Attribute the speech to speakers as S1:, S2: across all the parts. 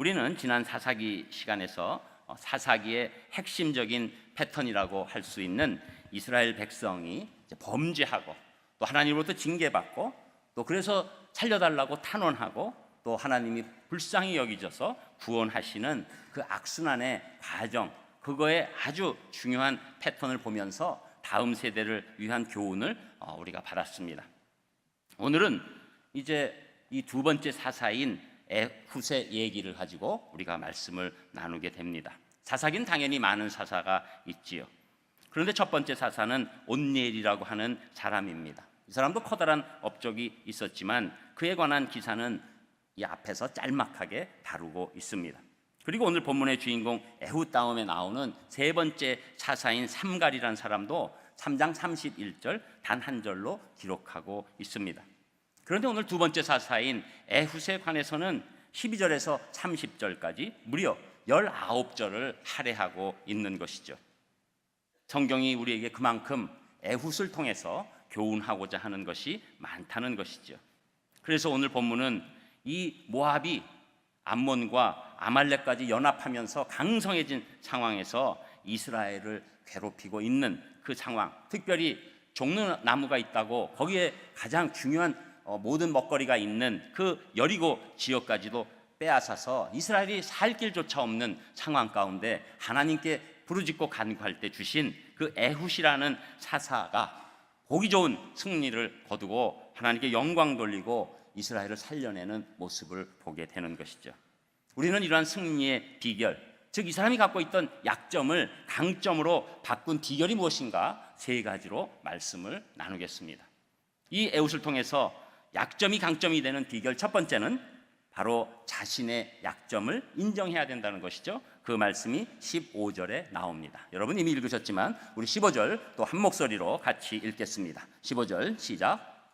S1: 우리는 지난 사사기 시간에서 사사기의 핵심적인 패턴이라고 할 수 있는 이스라엘 백성이 범죄하고 또 하나님으로부터 징계받고 또 그래서 살려달라고 탄원하고 또 하나님이 불쌍히 여기셔서 구원하시는 그 악순환의 과정, 그거에 아주 중요한 패턴을 보면서 다음 세대를 위한 교훈을 우리가 받았습니다. 오늘은 이제 이 두 번째 사사인 에훗의 얘기를 가지고 우리가 말씀을 나누게 됩니다. 사사기는 당연히 많은 사사가 있지요. 그런데 첫 번째 사사는 온니엘이라고 하는 사람입니다. 이 사람도 커다란 업적이 있었지만 그에 관한 기사는 이 앞에서 짤막하게 다루고 있습니다. 그리고 오늘 본문의 주인공 에훗 다음에 나오는 세 번째 사사인 삼갈이라는 사람도 3장 31절 단 한 절로 기록하고 있습니다. 그런데 오늘 두 번째 사사인 에훗에 관해서는 12절에서 30절까지 무려 19절을 할애하고 있는 것이죠. 성경이 우리에게 그만큼 에훗을 통해서 교훈하고자 하는 것이 많다는 것이죠. 그래서 오늘 본문은 이 모압이 암몬과 아말렉까지 연합하면서 강성해진 상황에서 이스라엘을 괴롭히고 있는 그 상황, 특별히 종려나무가 있다고 거기에 가장 중요한 모든 먹거리가 있는 그 여리고 지역까지도 빼앗아서 이스라엘이 살 길조차 없는 상황 가운데 하나님께 부르짖고 간구할 때 주신 그 에훗이라는 사사가 보기 좋은 승리를 거두고 하나님께 영광 돌리고 이스라엘을 살려내는 모습을 보게 되는 것이죠. 우리는 이러한 승리의 비결, 즉 이 사람이 갖고 있던 약점을 강점으로 바꾼 비결이 무엇인가 세 가지로 말씀을 나누겠습니다. 이 에훗을 통해서 약점이 강점이 되는 비결 첫 번째는 바로 자신의 약점을 인정해야 된다는 것이죠. 그 말씀이 15절에 나옵니다. 여러분 이미 읽으셨지만 우리 15절 또 한 목소리로 같이 읽겠습니다. 15절 시작.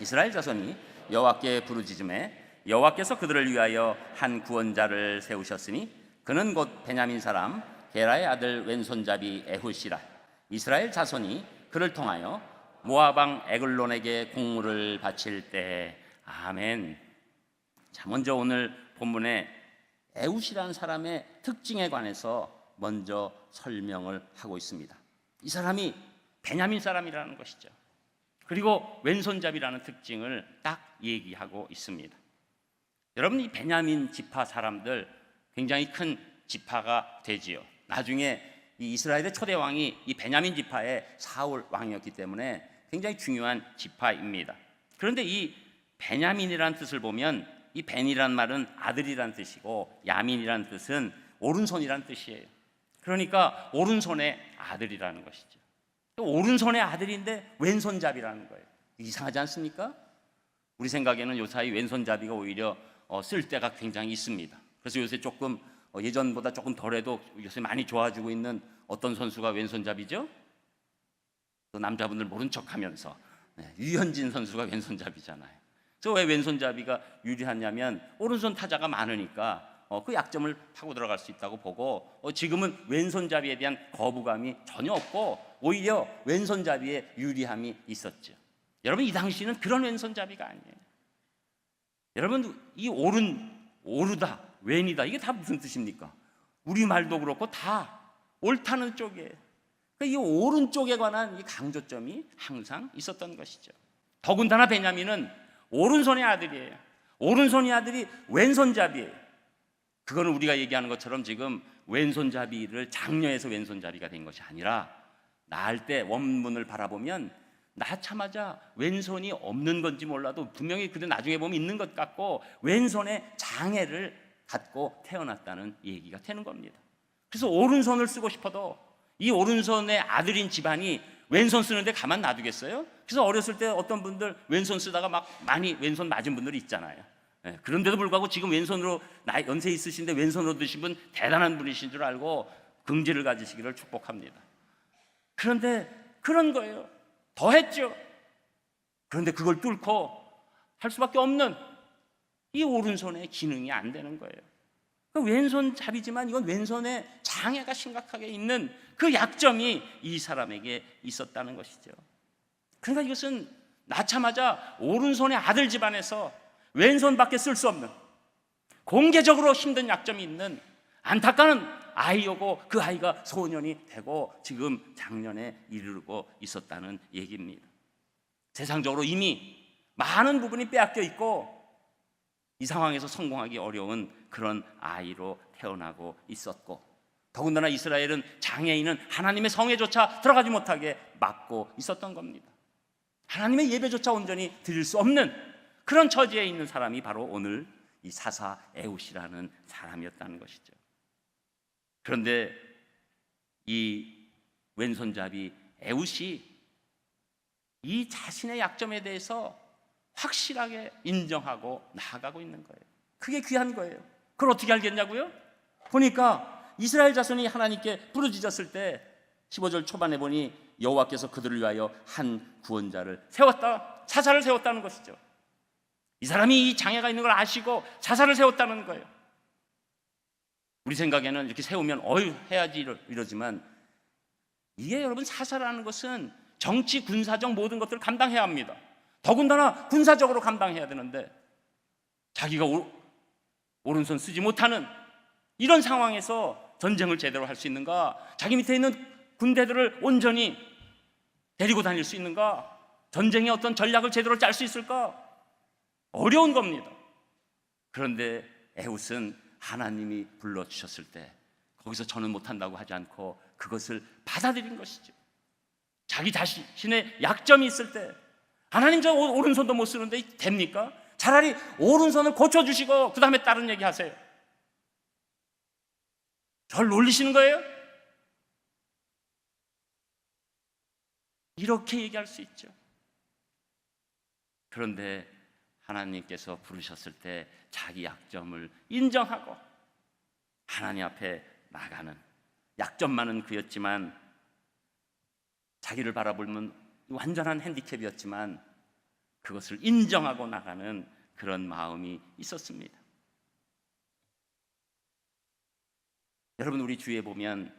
S1: 이스라엘 자손이 여호와께 부르짖음에 여호와께서 그들을 위하여 한 구원자를 세우셨으니 그는 곧 베냐민 사람 게라의 아들 왼손잡이 에훗이라. 이스라엘 자손이 그를 통하여 모압 왕 에글론에게 공물을 바칠 때. 아멘. 자, 먼저 오늘 본문에 에훗이라는 사람의 특징에 관해서 먼저 설명을 하고 있습니다. 이 사람이 베냐민 사람이라는 것이죠. 그리고 왼손잡이라는 특징을 딱 얘기하고 있습니다. 여러분 이 베냐민 지파 사람들 굉장히 큰 지파가 되지요. 나중에 이 이스라엘의 초대 왕이 이 베냐민 지파의 사울 왕이었기 때문에 굉장히 중요한 지파입니다. 그런데 이 베냐민이라는 뜻을 보면 이 벤이란 말은 아들이란 뜻이고 야민이란 뜻은 오른손이란 뜻이에요. 그러니까 오른손의 아들이라는 것이죠. 오른손의 아들인데 왼손잡이라는 거예요. 이상하지 않습니까? 우리 생각에는 요사이 왼손잡이가 오히려 쓸 때가 굉장히 있습니다. 그래서 요새 조금 예전보다 조금 덜해도 요새 많이 좋아지고 있는 어떤 선수가 왼손잡이죠? 또 남자분들 모른 척하면서 유현진 선수가 왼손잡이잖아요. 그래서 왜 왼손잡이가 유리하냐면 오른손 타자가 많으니까 그 약점을 파고 들어갈 수 있다고 보고 지금은 왼손잡이에 대한 거부감이 전혀 없고 오히려 왼손잡이에 유리함이 있었죠. 여러분 이 당시는 그런 왼손잡이가 아니에요. 여러분 이 오르다, 왼이다 이게 다 무슨 뜻입니까? 우리말도 그렇고 다 옳다는 쪽이에요. 이 오른쪽에 관한 이 강조점이 항상 있었던 것이죠. 더군다나 베냐민은 오른손의 아들이에요. 오른손의 아들이 왼손잡이에요. 그거는 우리가 얘기하는 것처럼 지금 왼손잡이를 장려해서 왼손잡이가 된 것이 아니라 낳을 때 원문을 바라보면 낳자마자 왼손이 없는 건지 몰라도 분명히 그들 나중에 보면 있는 것 같고 왼손에 장애를 갖고 태어났다는 얘기가 되는 겁니다. 그래서 오른손을 쓰고 싶어도 이 오른손의 아들인 집안이 왼손 쓰는데 가만 놔두겠어요? 그래서 어렸을 때 어떤 분들 왼손 쓰다가 막 많이 왼손 맞은 분들이 있잖아요. 그런데도 불구하고 지금 왼손으로 연세 있으신데 왼손으로 드신 분 대단한 분이신 줄 알고 긍지를 가지시기를 축복합니다. 그런데 그런 거예요. 더 했죠. 그런데 그걸 뚫고 할 수밖에 없는 이 오른손의 기능이 안 되는 거예요. 왼손잡이지만 이건 왼손에 장애가 심각하게 있는 그 약점이 이 사람에게 있었다는 것이죠. 그러니까 이것은 낳자마자 오른손의 아들 집안에서 왼손밖에 쓸 수 없는, 공개적으로 힘든 약점이 있는 안타까운 아이였고 그 아이가 소년이 되고 지금 장년에 이르고 있었다는 얘기입니다. 세상적으로 이미 많은 부분이 빼앗겨 있고 이 상황에서 성공하기 어려운 그런 아이로 태어나고 있었고, 더군다나 이스라엘은 장애인은 하나님의 성회조차 들어가지 못하게 막고 있었던 겁니다. 하나님의 예배조차 온전히 드릴 수 없는 그런 처지에 있는 사람이 바로 오늘 이 사사 에훗이라는 사람이었다는 것이죠. 그런데 이 왼손잡이 에훗이 이 자신의 약점에 대해서 확실하게 인정하고 나아가고 있는 거예요. 그게 귀한 거예요. 그걸 어떻게 알겠냐고요? 보니까 이스라엘 자손이 하나님께 부르짖었을 때 15절 초반에 보니 여호와께서 그들을 위하여 한 구원자를 세웠다, 사사를 세웠다는 것이죠. 이 사람이 이 장애가 있는 걸 아시고 사사를 세웠다는 거예요. 우리 생각에는 이렇게 세우면 어휴 해야지 이러지만, 이게 여러분 사사라는 것은 정치 군사적 모든 것들을 감당해야 합니다. 더군다나 군사적으로 감당해야 되는데 자기가 오른손 쓰지 못하는 이런 상황에서 전쟁을 제대로 할 수 있는가? 자기 밑에 있는 군대들을 온전히 데리고 다닐 수 있는가? 전쟁의 어떤 전략을 제대로 짤 수 있을까? 어려운 겁니다. 그런데 에훗은 하나님이 불러주셨을 때 거기서 저는 못한다고 하지 않고 그것을 받아들인 것이죠. 자기 자신의 약점이 있을 때 하나님 저 오른손도 못 쓰는데 됩니까? 차라리 오른손을 고쳐주시고 그 다음에 다른 얘기 하세요. 저를 놀리시는 거예요? 이렇게 얘기할 수 있죠. 그런데 하나님께서 부르셨을 때 자기 약점을 인정하고 하나님 앞에 나가는, 약점만은 그였지만 자기를 바라보면 완전한 핸디캡이었지만 그것을 인정하고 나가는 그런 마음이 있었습니다. 여러분, 우리 주위에 보면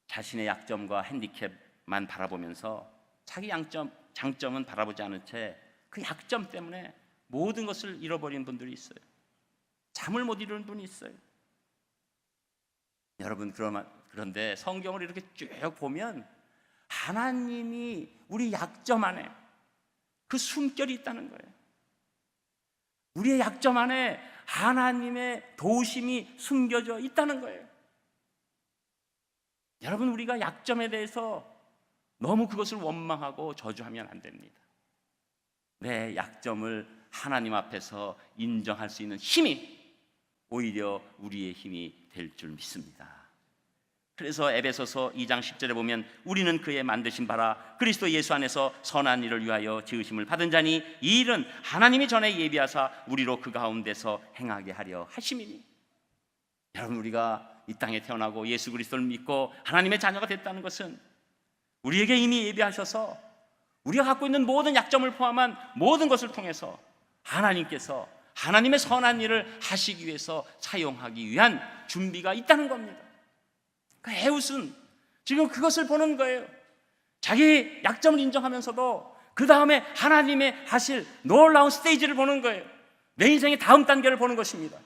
S1: 자신의 약점과 핸디캡만 바라보면서 자기 장점은 바라보지 않은 채 그 약점 때문에 모든 것을 잃어버린 분들이 있어요. 잠을 못 이루는 분이 있어요. 여러분, 그런데 성경을 이렇게 쭉 보면 하나님이 우리 약점 안에 그 숨결이 있다는 거예요. 우리의 약점 안에 하나님의 도우심이 숨겨져 있다는 거예요. 여러분, 우리가 약점에 대해서 너무 그것을 원망하고 저주하면 안 됩니다. 내 약점을 하나님 앞에서 인정할 수 있는 힘이 오히려 우리의 힘이 될 줄 믿습니다. 그래서 에베소서 2장 10절에 보면 우리는 그의 만드신 바라 그리스도 예수 안에서 선한 일을 위하여 지으심을 받은 자니 이 일은 하나님이 전에 예비하사 우리로 그 가운데서 행하게 하려 하심이니. 여러분, 우리가 이 땅에 태어나고 예수 그리스도를 믿고 하나님의 자녀가 됐다는 것은 우리에게 이미 예비하셔서 우리가 갖고 있는 모든 약점을 포함한 모든 것을 통해서 하나님께서 하나님의 선한 일을 하시기 위해서 사용하기 위한 준비가 있다는 겁니다. 그러니까 에훗은 지금 그것을 보는 거예요. 자기 약점을 인정하면서도 그 다음에 하나님의 하실 놀라운 스테이지를 보는 거예요. 내 인생의 다음 단계를 보는 것입니다.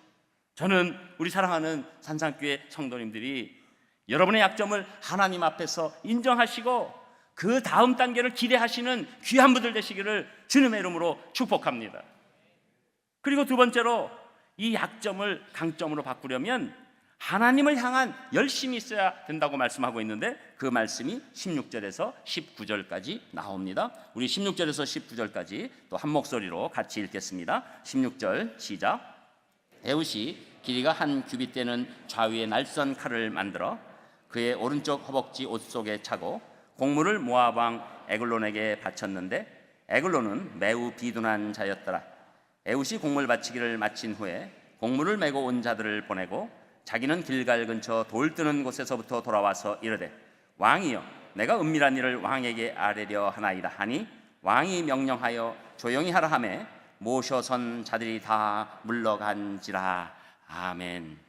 S1: 저는 우리 사랑하는 산상교회 성도님들이 여러분의 약점을 하나님 앞에서 인정하시고 그 다음 단계를 기대하시는 귀한 분들 되시기를 주님의 이름으로 축복합니다. 그리고 두 번째로 이 약점을 강점으로 바꾸려면 하나님을 향한 열심이 있어야 된다고 말씀하고 있는데 그 말씀이 16절에서 19절까지 나옵니다. 우리 16절에서 19절까지 또 한 목소리로 같이 읽겠습니다. 16절 시작. 에훗이 길이가 한 규빗 되는 좌위의 날선 칼을 만들어 그의 오른쪽 허벅지 옷 속에 차고 곡물을 모압 왕 에글론에게 바쳤는데 에글론은 매우 비둔한 자였더라. 에훗이 곡물 바치기를 마친 후에 곡물을 메고 온 자들을 보내고 자기는 길갈 근처 돌 뜨는 곳에서부터 돌아와서 이르되 왕이여 내가 은밀한 일을 왕에게 아뢰려 하나이다 하니 왕이 명령하여 조용히 하라 하매 모셔선 자들이 다 물러간지라. 아멘.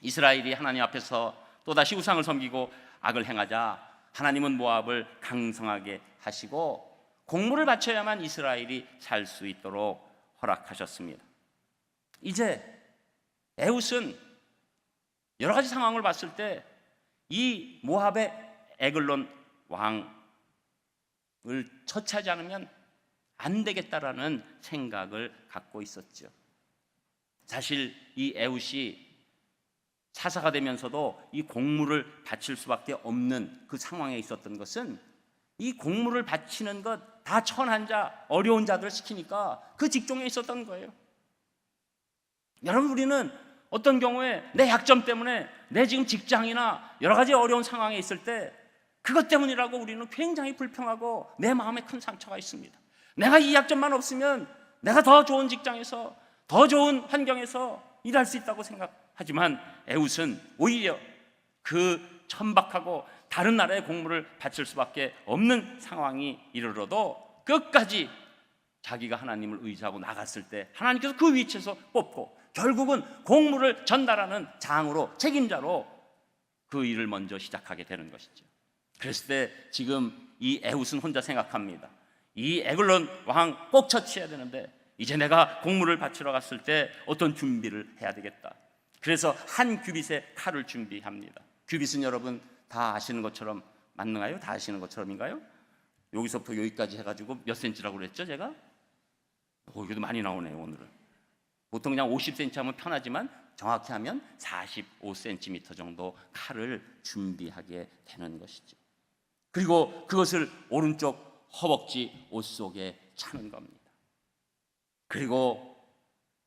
S1: 이스라엘이 하나님 앞에서 또다시 우상을 섬기고 악을 행하자 하나님은 모압을 강성하게 하시고 곡물을 바쳐야만 이스라엘이 살 수 있도록 허락하셨습니다. 이제 에웃은 여러 가지 상황을 봤을 때 이 모압의 에글론 왕을 처치하지 않으면 안 되겠다라는 생각을 갖고 있었죠. 사실 이 에웃이 사사가 되면서도 이 공물을 바칠 수밖에 없는 그 상황에 있었던 것은 이 공물을 바치는 것 다 천한 자, 어려운 자들 시키니까 그 직종에 있었던 거예요. 여러분, 우리는 어떤 경우에 내 약점 때문에 내 지금 직장이나 여러 가지 어려운 상황에 있을 때 그것 때문이라고 우리는 굉장히 불평하고 내 마음에 큰 상처가 있습니다. 내가 이 약점만 없으면 내가 더 좋은 직장에서 더 좋은 환경에서 일할 수 있다고 생각하지만 에웃은 오히려 그 천박하고 다른 나라의 공물을 바칠 수밖에 없는 상황이 이르러도 끝까지 자기가 하나님을 의지하고 나갔을 때 하나님께서 그 위치에서 뽑고 결국은 공물을 전달하는 장으로, 책임자로 그 일을 먼저 시작하게 되는 것이죠. 그랬을 때 지금 이 에웃은 혼자 생각합니다. 이 에글론 왕 꼭 처치해야 되는데 이제 내가 공물을 바치러 갔을 때 어떤 준비를 해야 되겠다. 그래서 한 규빗의 칼을 준비합니다. 규빗은 여러분 다 아시는 것처럼 맞는가요? 다 아시는 것처럼인가요? 여기서부터 여기까지 해가지고 몇 센치라고 그랬죠 제가? 이것도 많이 나오네요 오늘은. 보통 그냥 50cm 하면 편하지만 정확히 하면 45cm 정도 칼을 준비하게 되는 것이죠. 그리고 그것을 오른쪽 허벅지 옷 속에 차는 겁니다. 그리고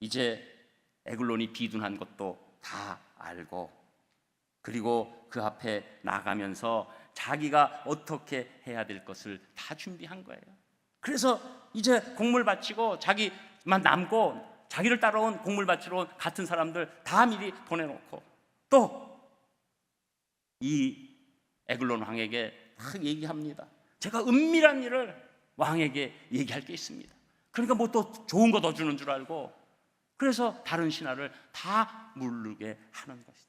S1: 이제 에글론이 비둔한 것도 다 알고 그리고 그 앞에 나가면서 자기가 어떻게 해야 될 것을 다 준비한 거예요. 그래서 이제 공물 바치고 자기만 남고 자기를 따라온 공물 바치러 온 같은 사람들 다 미리 보내놓고 또 이 에글론 왕에게 막 얘기합니다. 제가 은밀한 일을 왕에게 얘기할 게 있습니다. 그러니까 뭐 또 좋은 거 더 주는 줄 알고 그래서 다른 신하를 다 물르게 하는 것이죠.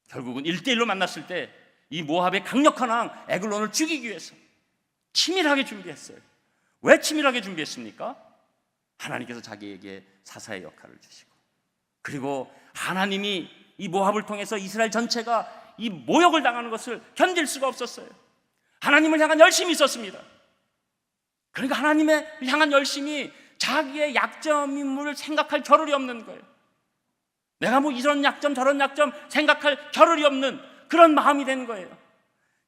S1: 결국은 1대1로 만났을 때 이 모압의 강력한 왕 에글론을 죽이기 위해서 치밀하게 준비했어요. 왜 치밀하게 준비했습니까? 하나님께서 자기에게 사사의 역할을 주시고 그리고 하나님이 이 모압을 통해서 이스라엘 전체가 이 모욕을 당하는 것을 견딜 수가 없었어요. 하나님을 향한 열심이 있었습니다. 그러니까 하나님을 향한 열심이 자기의 약점임을 생각할 겨를이 없는 거예요. 내가 뭐 이런 약점 저런 약점 생각할 겨를이 없는 그런 마음이 된 거예요.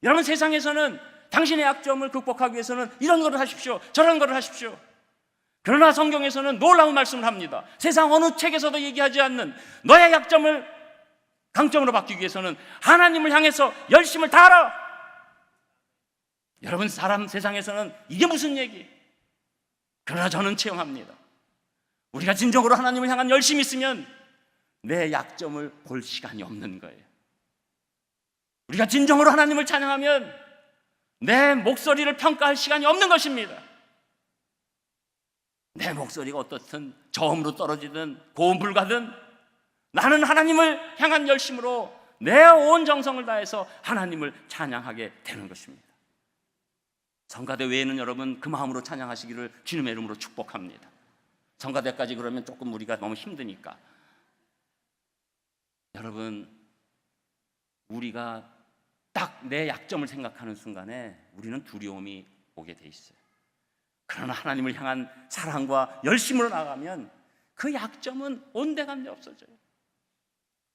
S1: 여러분, 세상에서는 당신의 약점을 극복하기 위해서는 이런 거를 하십시오, 저런 거를 하십시오. 그러나 성경에서는 놀라운 말씀을 합니다. 세상 어느 책에서도 얘기하지 않는 너의 약점을 강점으로 바뀌기 위해서는 하나님을 향해서 열심을 다하라. 여러분, 세상에서는 이게 무슨 얘기? 그러나 저는 체험합니다. 우리가 진정으로 하나님을 향한 열심이 있으면 내 약점을 볼 시간이 없는 거예요. 우리가 진정으로 하나님을 찬양하면 내 목소리를 평가할 시간이 없는 것입니다. 내 목소리가 어떻든 저음으로 떨어지든 고음 불가든 나는 하나님을 향한 열심으로 내 온 정성을 다해서 하나님을 찬양하게 되는 것입니다. 성가대 외에는 여러분 그 마음으로 찬양하시기를 주님의 이름으로 축복합니다. 성가대까지 그러면 조금 우리가 너무 힘드니까 여러분, 우리가 딱 내 약점을 생각하는 순간에 우리는 두려움이 오게 돼 있어요. 그러나 하나님을 향한 사랑과 열심으로 나가면 그 약점은 온데간데 없어져요.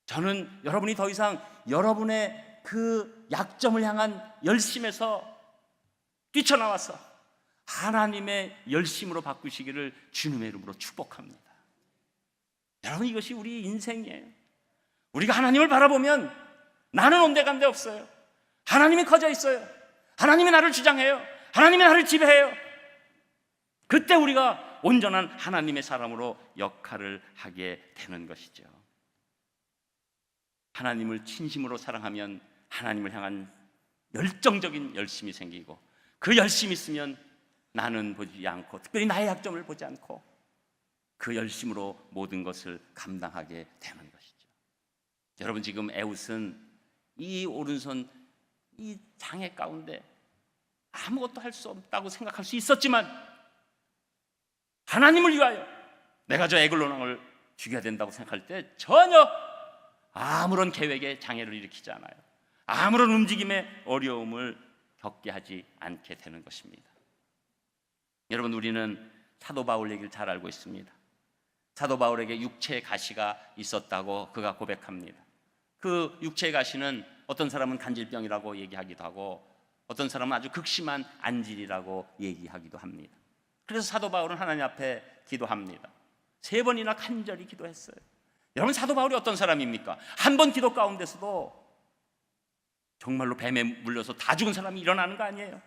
S1: 저는 여러분이 더 이상 여러분의 그 약점을 향한 열심에서 뛰쳐나와서 하나님의 열심으로 바꾸시기를 주님의 이름으로 축복합니다. 여러분, 이것이 우리 인생이에요. 우리가 하나님을 바라보면 나는 온데간데 없어요. 하나님이 커져 있어요. 하나님이 나를 주장해요. 하나님이 나를 지배해요. 그때 우리가 온전한 하나님의 사람으로 역할을 하게 되는 것이죠. 하나님을 진심으로 사랑하면 하나님을 향한 열정적인 열심이 생기고 그 열심이 있으면 나는 보지 않고 특별히 나의 약점을 보지 않고 그 열심으로 모든 것을 감당하게 되는 것이죠. 여러분, 지금 에웃은 이 오른손 이 장애 가운데 아무것도 할 수 없다고 생각할 수 있었지만 하나님을 위하여 내가 저 에글론 왕을 죽여야 된다고 생각할 때 전혀 아무런 계획에 장애를 일으키지 않아요. 아무런 움직임에 어려움을 겪게 하지 않게 되는 것입니다. 여러분, 우리는 사도 바울 얘기를 잘 알고 있습니다. 사도 바울에게 육체의 가시가 있었다고 그가 고백합니다. 그 육체의 가시는 어떤 사람은 간질병이라고 얘기하기도 하고 어떤 사람은 아주 극심한 안질이라고 얘기하기도 합니다. 그래서 사도 바울은 하나님 앞에 기도합니다. 3번이나 간절히 기도했어요. 여러분, 사도 바울이 어떤 사람입니까? 한 번 기도 가운데서도 정말로 뱀에 물려서 다 죽은 사람이 일어나는 거 아니에요.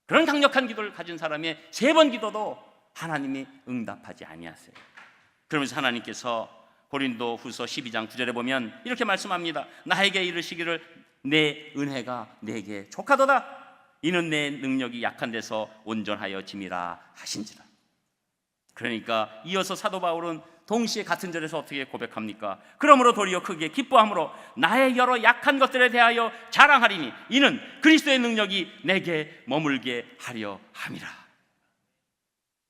S1: 그런 강력한 기도를 가진 사람의 3번 기도도 하나님이 응답하지 아니하세요. 그러면서 하나님께서 고린도 후서 12장 9절에 보면 이렇게 말씀합니다. 나에게 이르시기를 내 은혜가 내게 족하도다. 이는 내 능력이 약한 데서 온전하여 짐이라 하신지라. 그러니까 이어서 사도 바울은 동시에 같은 절에서 어떻게 고백합니까? 그러므로 도리어 크게 기뻐함으로 나의 여러 약한 것들에 대하여 자랑하리니 이는 그리스도의 능력이 내게 머물게 하려 함이라.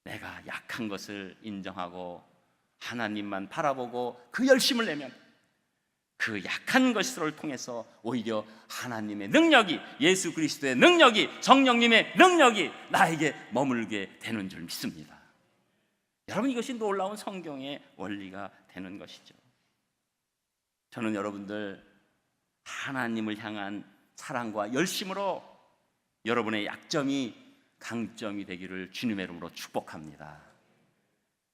S1: 내가 약한 것을 인정하고 하나님만 바라보고 그 열심을 내면 그 약한 것을 통해서 오히려 하나님의 능력이, 예수 그리스도의 능력이, 성령님의 능력이 나에게 머물게 되는 줄 믿습니다. 여러분, 이것이 놀라운 성경의 원리가 되는 것이죠. 저는 여러분들 하나님을 향한 사랑과 열심으로 여러분의 약점이 강점이 되기를 주님의 이름으로 축복합니다.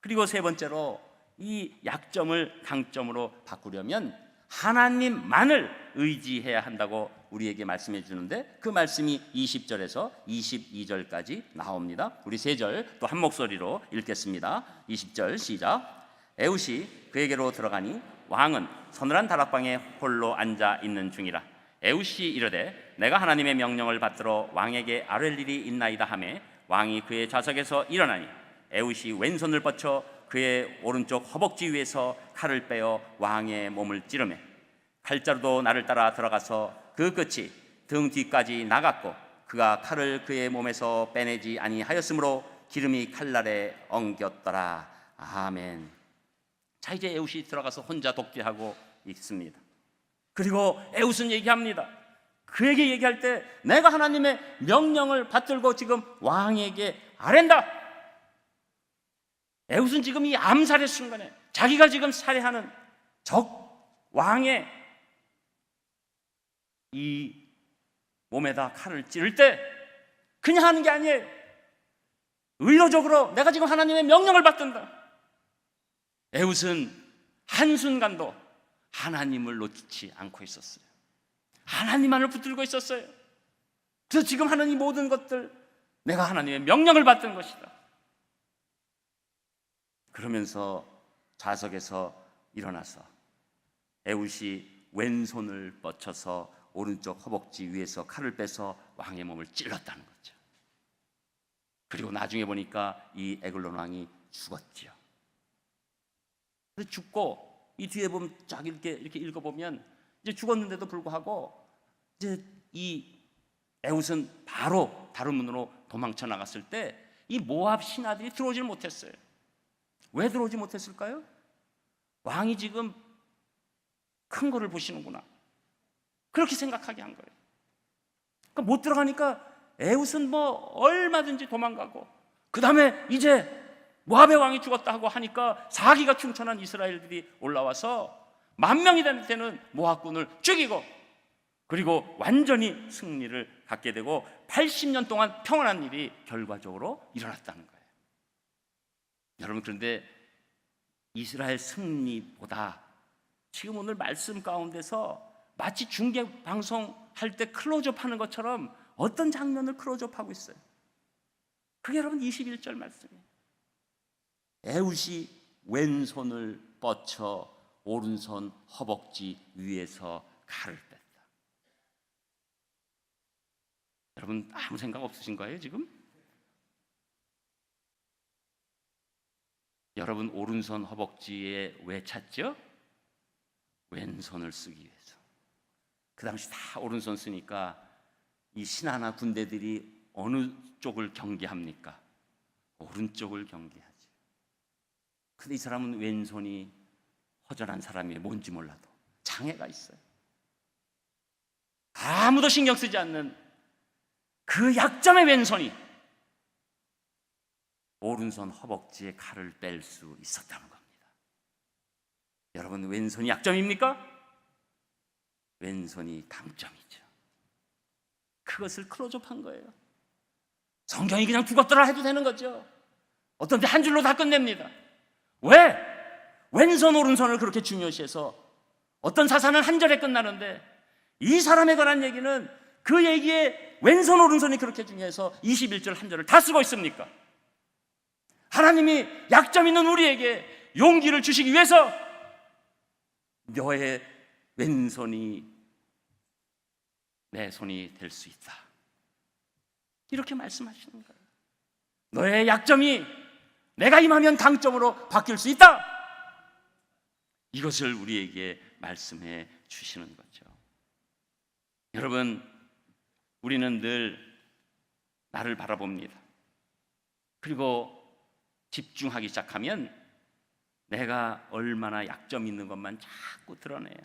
S1: 그리고 3번째로 이 약점을 강점으로 바꾸려면 하나님만을 의지해야 한다고 우리에게 말씀해 주는데 그 말씀이 20절에서 22절까지 나옵니다. 우리 3절 또 한 목소리로 읽겠습니다. 20절 시작. 에웃이 그에게로 들어가니 왕은 서늘한 다락방에 홀로 앉아 있는 중이라. 에웃이 이르되 내가 하나님의 명령을 받들어 왕에게 아뢰 일이 있나이다 하매 왕이 그의 좌석에서 일어나니 에웃이 왼손을 뻗쳐 그의 오른쪽 허벅지 위에서 칼을 빼어 왕의 몸을 찌르매 칼자루도 나를 따라 들어가서 그 끝이 등 뒤까지 나갔고 그가 칼을 그의 몸에서 빼내지 아니하였으므로 기름이 칼날에 엉겼더라. 아멘. 자, 이제 에웃이 들어가서 혼자 독대하고 있습니다. 그리고 에웃은 얘기합니다. 그에게 얘기할 때 내가 하나님의 명령을 받들고 지금 왕에게 아랜다. 에웃은 지금 이 암살의 순간에 자기가 지금 살해하는 적 왕의 이 몸에다 칼을 찌를 때 그냥 하는 게 아니에요. 의도적으로 내가 지금 하나님의 명령을 받든다. 에웃은 한순간도 하나님을 놓치지 않고 있었어요. 하나님만을 붙들고 있었어요. 그래서 지금 하는 이 모든 것들 내가 하나님의 명령을 받던 것이다. 그러면서 좌석에서 일어나서 에웃이 왼손을 뻗쳐서 오른쪽 허벅지 위에서 칼을 빼서 왕의 몸을 찔렀다는 거죠. 그리고 나중에 보니까 이 에글론 왕이 죽었지요. 그래서 죽고 이 뒤에 보면 쫙 이렇게 읽어보면 이제 죽었는데도 불구하고 이제 이 에웃은 바로 다른 문으로 도망쳐 나갔을 때 이 모압 신하들이 들어오질 못했어요. 왜 들어오지 못했을까요? 왕이 지금 큰 거를 보시는구나, 그렇게 생각하게 한 거예요. 그러니까 못 들어가니까 에웃은 뭐 얼마든지 도망가고 그 다음에 이제 모압의 왕이 죽었다 하고 하니까 사기가 충천한 이스라엘들이 올라와서 10,000명이 되는 모압군을 죽이고 그리고 완전히 승리를 갖게 되고 80년 동안 평안한 일이 결과적으로 일어났다는 거예요. 여러분, 그런데 이스라엘 승리보다 지금 오늘 말씀 가운데서 마치 중계 방송할 때 클로즈업 하는 것처럼 어떤 장면을 클로즈업 하고 있어요. 그게 여러분 21절 말씀이에요. 에웃이 왼손을 뻗쳐 오른손 허벅지 위에서 칼을 뺐다. 여러분, 아무 생각 없으신 거예요 지금? 여러분, 오른손 허벅지에 왜 찼죠? 왼손을 쓰기 위해서. 그 당시 다 오른손 쓰니까 이 신하나 군대들이 어느 쪽을 경계합니까? 오른쪽을 경계하죠. 근데 이 사람은 왼손이 허전한 사람이 뭔지 몰라도 장애가 있어요. 아무도 신경 쓰지 않는 그 약점의 왼손이 오른손 허벅지에 칼을 뺄 수 있었다는 겁니다. 여러분, 왼손이 약점입니까? 왼손이 강점이죠. 그것을 클로즈업한 거예요. 성경이 그냥 죽었더라 해도 되는 거죠. 어떤 때 한 줄로 다 끝냅니다. 왜? 왼손 오른손을 그렇게 중요시해서 어떤 사사는 한 절에 끝나는데 이 사람에 관한 얘기는 그 얘기에 왼손 오른손이 그렇게 중요해서 21절 한 절을 다 쓰고 있습니까? 하나님이 약점 있는 우리에게 용기를 주시기 위해서 너의 왼손이 내 손이 될 수 있다, 이렇게 말씀하시는 거예요. 너의 약점이 내가 임하면 강점으로 바뀔 수 있다, 이것을 우리에게 말씀해 주시는 거죠. 여러분, 우리는 늘 나를 바라봅니다. 그리고 집중하기 시작하면 내가 얼마나 약점 있는 것만 자꾸 드러내요.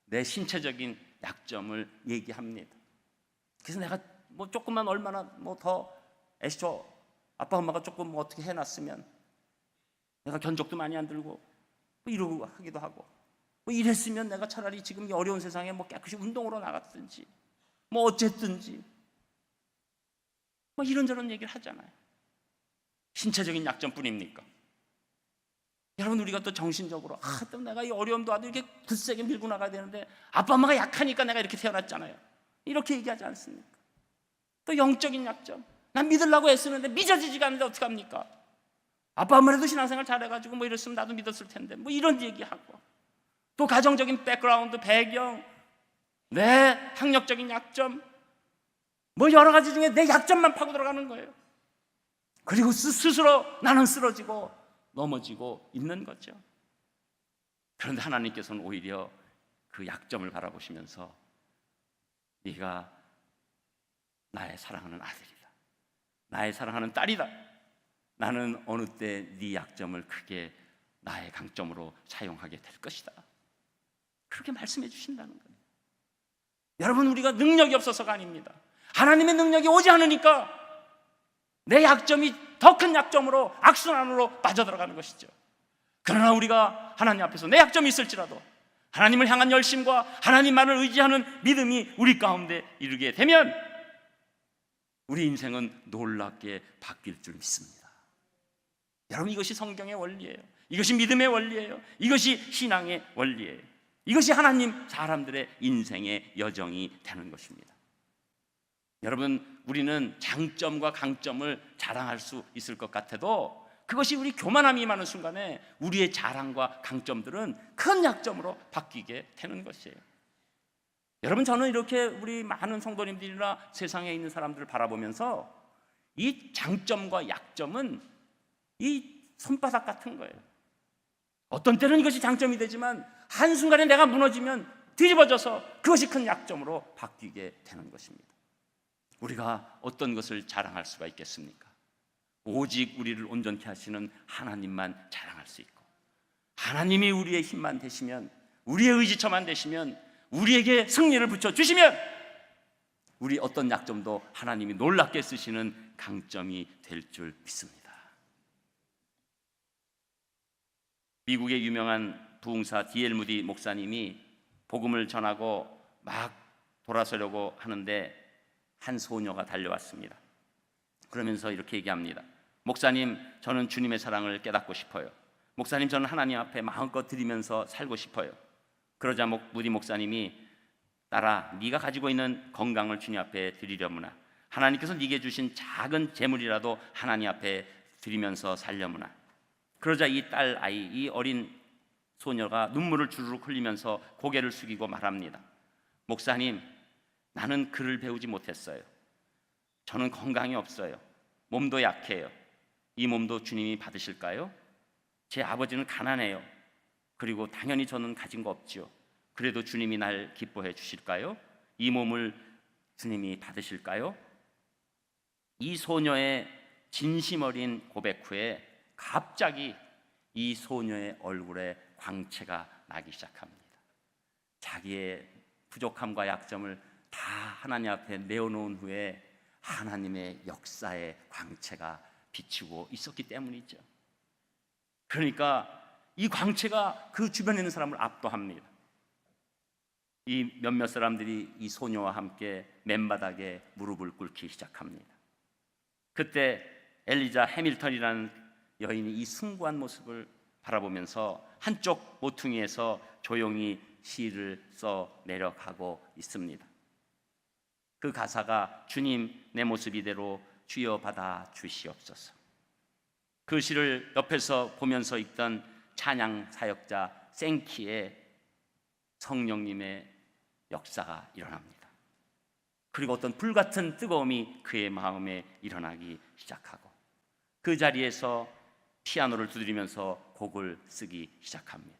S1: 내 신체적인 약점을 얘기합니다. 그래서 내가 뭐 조금만 얼마나 뭐 더 애써 아빠 엄마가 조금 뭐 어떻게 해놨으면 내가 견적도 많이 안 들고 뭐 이러고 하기도 하고, 뭐 이랬으면 내가 차라리 지금 이 어려운 세상에 뭐 깨끗이 운동으로 나갔든지 뭐 어쨌든지 뭐 이런저런 얘기를 하잖아요. 신체적인 약점뿐입니까? 여러분, 우리가 또 정신적으로 또 내가 이 어려움도 와도 이렇게 굳세게 밀고 나가야 되는데 아빠 엄마가 약하니까 내가 이렇게 태어났잖아요, 이렇게 얘기하지 않습니까? 또 영적인 약점, 난 믿으려고 애쓰는데 믿어지지가 않는데 어떡합니까? 아빠 엄마라도 신앙생활 잘해가지고 뭐 이랬으면 나도 믿었을 텐데, 뭐 이런 얘기하고, 또 가정적인 백그라운드, 배경, 내 학력적인 약점, 뭐 여러 가지 중에 내 약점만 파고 들어가는 거예요. 그리고 스스로 나는 쓰러지고 넘어지고 있는 거죠. 그런데 하나님께서는 오히려 그 약점을 바라보시면서 네가 나의 사랑하는 아들이다, 나의 사랑하는 딸이다, 나는 어느 때 네 약점을 크게 나의 강점으로 사용하게 될 것이다, 그렇게 말씀해 주신다는 거예요. 여러분, 우리가 능력이 없어서가 아닙니다. 하나님의 능력이 오지 않으니까 내 약점이 더 큰 약점으로 악순환으로 빠져들어가는 것이죠. 그러나 우리가 하나님 앞에서 내 약점이 있을지라도 하나님을 향한 열심과 하나님만을 의지하는 믿음이 우리 가운데 이르게 되면 우리 인생은 놀랍게 바뀔 줄 믿습니다. 여러분, 이것이 성경의 원리예요. 이것이 믿음의 원리예요. 이것이 신앙의 원리예요. 이것이 하나님 사람들의 인생의 여정이 되는 것입니다. 여러분, 우리는 장점과 강점을 자랑할 수 있을 것 같아도 그것이 우리 교만함이 임하는 순간에 우리의 자랑과 강점들은 큰 약점으로 바뀌게 되는 것이에요. 여러분, 저는 이렇게 우리 많은 성도님들이나 세상에 있는 사람들을 바라보면서 이 장점과 약점은 이 손바닥 같은 거예요. 어떤 때는 이것이 장점이 되지만 한순간에 내가 무너지면 뒤집어져서 그것이 큰 약점으로 바뀌게 되는 것입니다. 우리가 어떤 것을 자랑할 수가 있겠습니까? 오직 우리를 온전케 하시는 하나님만 자랑할 수 있고, 하나님이 우리의 힘만 되시면, 우리의 의지처만 되시면, 우리에게 승리를 붙여주시면 우리 어떤 약점도 하나님이 놀랍게 쓰시는 강점이 될 줄 믿습니다. 미국의 유명한 부흥사 D.L. 무디 목사님이 복음을 전하고 막 돌아서려고 하는데 한 소녀가 달려왔습니다. 그러면서 이렇게 얘기합니다. 목사님, 저는 주님의 사랑을 깨닫고 싶어요. 목사님, 저는 하나님 앞에 마음껏 드리면서 살고 싶어요. 그러자 무디 목사님이, 딸아, 네가 가지고 있는 건강을 주님 앞에 드리려무나, 하나님께서 네게 주신 작은 재물이라도 하나님 앞에 드리면서 살려무나. 그러자 이 딸 아이, 이 어린 소녀가 눈물을 주르륵 흘리면서 고개를 숙이고 말합니다. 목사님, 나는 글을 배우지 못했어요. 저는 건강이 없어요. 몸도 약해요. 이 몸도 주님이 받으실까요? 제 아버지는 가난해요. 그리고 당연히 저는 가진 거 없지요. 그래도 주님이 날 기뻐해 주실까요? 이 몸을 주님이 받으실까요? 이 소녀의 진심 어린 고백 후에 갑자기 이 소녀의 얼굴에 광채가 나기 시작합니다. 자기의 부족함과 약점을 다 하나님 앞에 내어놓은 후에 하나님의 역사의 광채가 비추고 있었기 때문이죠. 그러니까 이 광채가 그 주변에 있는 사람을 압도합니다. 이 몇몇 사람들이 이 소녀와 함께 맨바닥에 무릎을 꿇기 시작합니다. 그때 엘리자 해밀턴이라는 여인이 이 숭고한 모습을 바라보면서 한쪽 모퉁이에서 조용히 시를 써 내려가고 있습니다. 그 가사가 주님 내 모습 이대로 주여 받아 주시옵소서. 그 시를 옆에서 보면서 읽던 찬양 사역자 생키의 성령님의 역사가 일어납니다. 그리고 어떤 불같은 뜨거움이 그의 마음에 일어나기 시작하고 그 자리에서 피아노를 두드리면서 곡을 쓰기 시작합니다.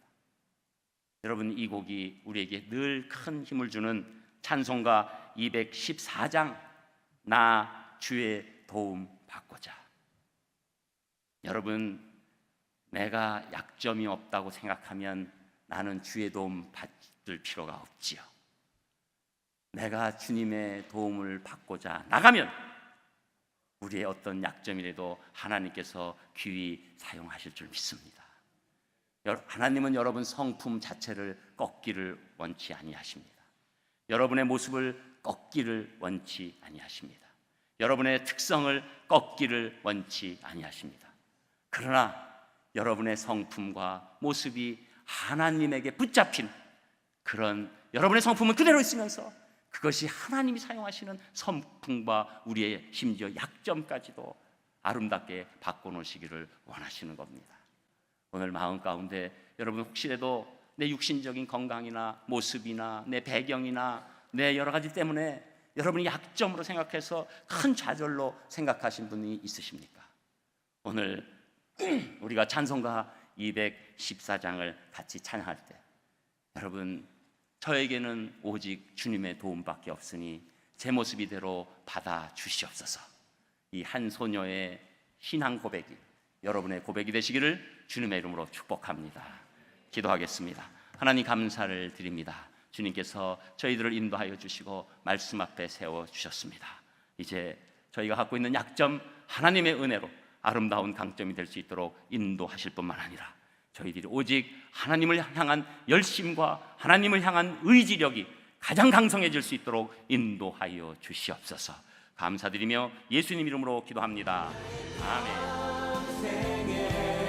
S1: 여러분, 이 곡이 우리에게 늘 큰 힘을 주는 찬송가 214장 나 주의 도움 받고자. 여러분, 내가 약점이 없다고 생각하면 나는 주의 도움 받을 필요가 없지요. 내가 주님의 도움을 받고자 나가면 우리의 어떤 약점이라도 하나님께서 귀히 사용하실 줄 믿습니다. 하나님은 여러분 성품 자체를 꺾기를 원치 아니하십니다. 여러분의 모습을 꺾기를 원치 아니하십니다. 여러분의 특성을 꺾기를 원치 아니하십니다. 그러나 여러분의 성품과 모습이 하나님에게 붙잡힌 그런 여러분의 성품은 그대로 있으면서 그것이 하나님이 사용하시는 성품과 우리의 심지어 약점까지도 아름답게 바꿔놓으시기를 원하시는 겁니다. 오늘 마음 가운데 여러분 혹시라도 내 육신적인 건강이나 모습이나 내 배경이나 내 여러 가지 때문에 여러분이 약점으로 생각해서 큰 좌절로 생각하신 분이 있으십니까? 오늘 우리가 찬송가 214장을 같이 찬양할 때 여러분, 저에게는 오직 주님의 도움밖에 없으니 제 모습 이대로 받아 주시옵소서. 이 한 소녀의 신앙 고백이 여러분의 고백이 되시기를 주님의 이름으로 축복합니다. 기도하겠습니다. 하나님, 감사를 드립니다. 주님께서 저희들을 인도하여 주시고 말씀 앞에 세워 주셨습니다. 이제 저희가 갖고 있는 약점 하나님의 은혜로 아름다운 강점이 될 수 있도록 인도하실 뿐만 아니라 저희들이 오직 하나님을 향한 열심과 하나님을 향한 의지력이 가장 강성해질 수 있도록 인도하여 주시옵소서. 감사드리며 예수님 이름으로 기도합니다. 아멘.